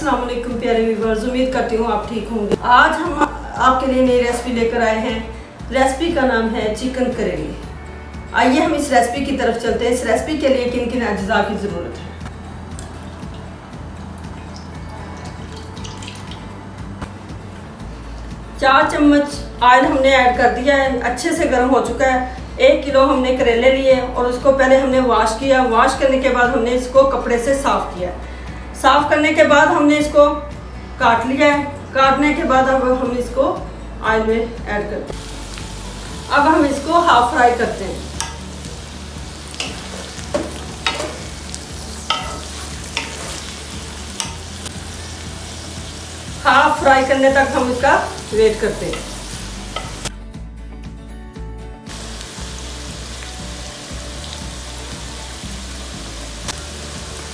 अस्सलाम वालेकुम प्यारे व्यूअर्स, उम्मीद करती हूँ आप ठीक होंगे। आज हम आपके लिए नई रेसिपी लेकर आए हैं। रेसिपी का नाम है चिकन करेले। आइए हम इस रेसिपी की तरफ चलते हैं। इस रेसिपी के लिए किन किन अज्जा की ज़रूरत है। चार चम्मच ऑयल हमने ऐड कर दिया है, अच्छे से गर्म हो चुका है। 1 किलो हमने करेले लिए और उसको पहले हमने वॉश किया। वॉश करने के बाद हमने इसको कपड़े से साफ़ किया। साफ़ करने के बाद हमने इसको काट लिया है। काटने के बाद अब हम इसको ऑयल में ऐड करते हैं। अब हम इसको हाफ फ्राई करते हैं। हाफ फ्राई करने तक हम इसका वेट करते हैं।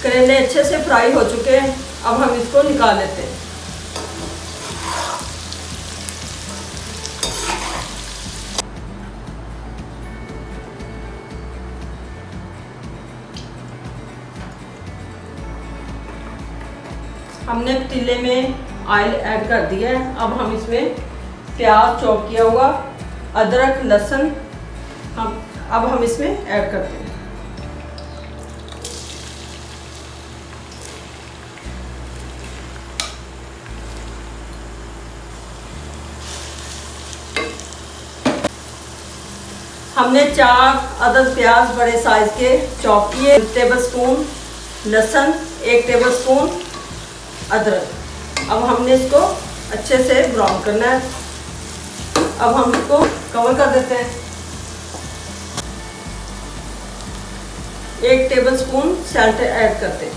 करेले अच्छे से फ्राई हो चुके हैं। अब हम इसको निकाल लेते हैं। हमने पतीले में ऑयल ऐड कर दिया है। अब हम इसमें प्याज चॉप किया हुआ, अदरक, लहसुन अब हम इसमें ऐड करते हैं। हमने 4 अदद प्याज बड़े साइज के चॉप किए। 1 टेबलस्पून लहसुन, 1 टेबलस्पून अदरक। अब हमने इसको अच्छे से ब्राउन करना है। अब हम इसको कवर कर देते हैं। 1 टेबलस्पून सॉल्ट ऐड करते हैं।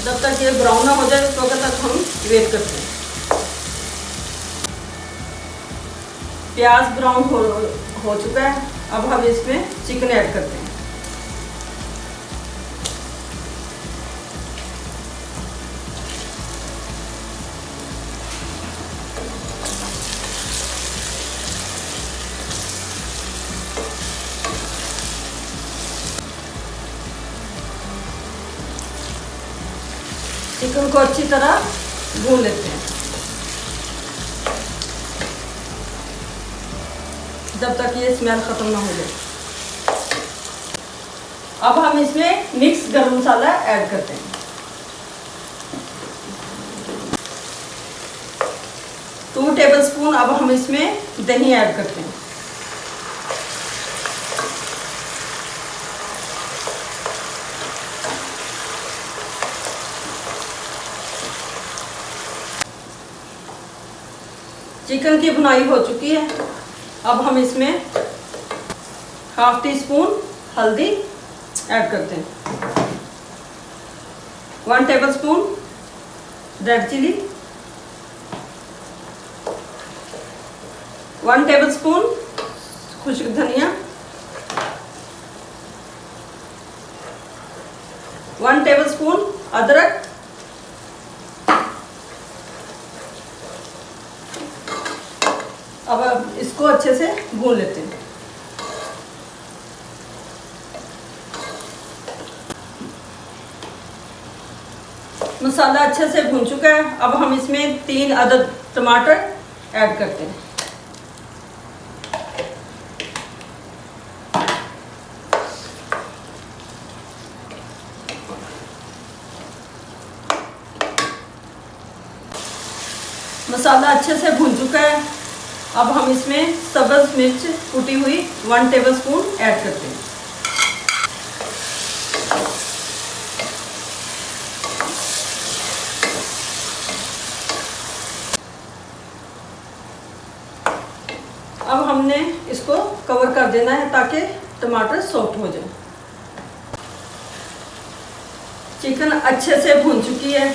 जब तक ये ब्राउन ना हो जाए उस वक्त तक हम वेट करते हैं। प्याज ब्राउन हो चुका है। अब हम इसमें चिकन ऐड करते हैं। चिकन को अच्छी तरह भून लेते हैं जब तक ये स्मेल ख़त्म ना हो जाए। अब हम इसमें मिक्स गरम मसाला ऐड करते हैं। 2 टेबलस्पून अब हम इसमें दही ऐड करते हैं। चिकन की भुनाई हो चुकी है। अब हम इसमें 1/2 टीस्पून हल्दी ऐड करते हैं। 1 टेबलस्पून रेड चिली, 1 टेबलस्पून खुश्क धनिया, 1 टेबलस्पून अदरक, अब इसको अच्छे से भून लेते हैं। मसाला अच्छे से भून चुका है। अब हम इसमें 3 अदद टमाटर ऐड करते हैं। मसाला अच्छे से भून चुका है। अब हम इसमें सब्ज़ मिर्च कुटी हुई 1 टेबलस्पून ऐड करते हैं। अब हमने इसको कवर कर देना है ताकि टमाटर सॉफ्ट हो जाए। चिकन अच्छे से भून चुकी है।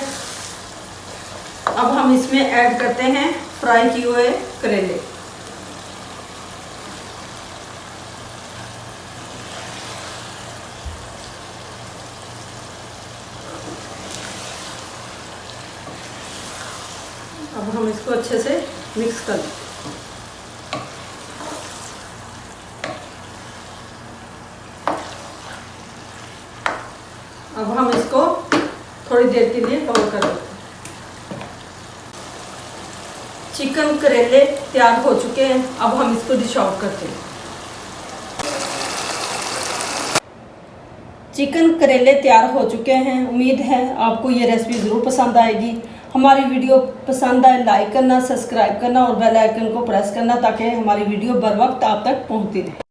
अब हम इसमें ऐड करते हैं फ्राई किए हुए करेले। अब हम इसको अच्छे से मिक्स कर दें। अब हम इसको थोड़ी देर के लिए कवर कर देते हैं। चिकन करेले तैयार हो चुके हैं, अब हम इसको डिश आउट करते हैं। चिकन करेले तैयार हो चुके हैं। उम्मीद है आपको ये रेसिपी ज़रूर पसंद आएगी। हमारी वीडियो पसंद आए लाइक करना, सब्सक्राइब करना और बेल आइकन को प्रेस करना ताकि हमारी वीडियो बर वक्त आप तक पहुंचती रहे।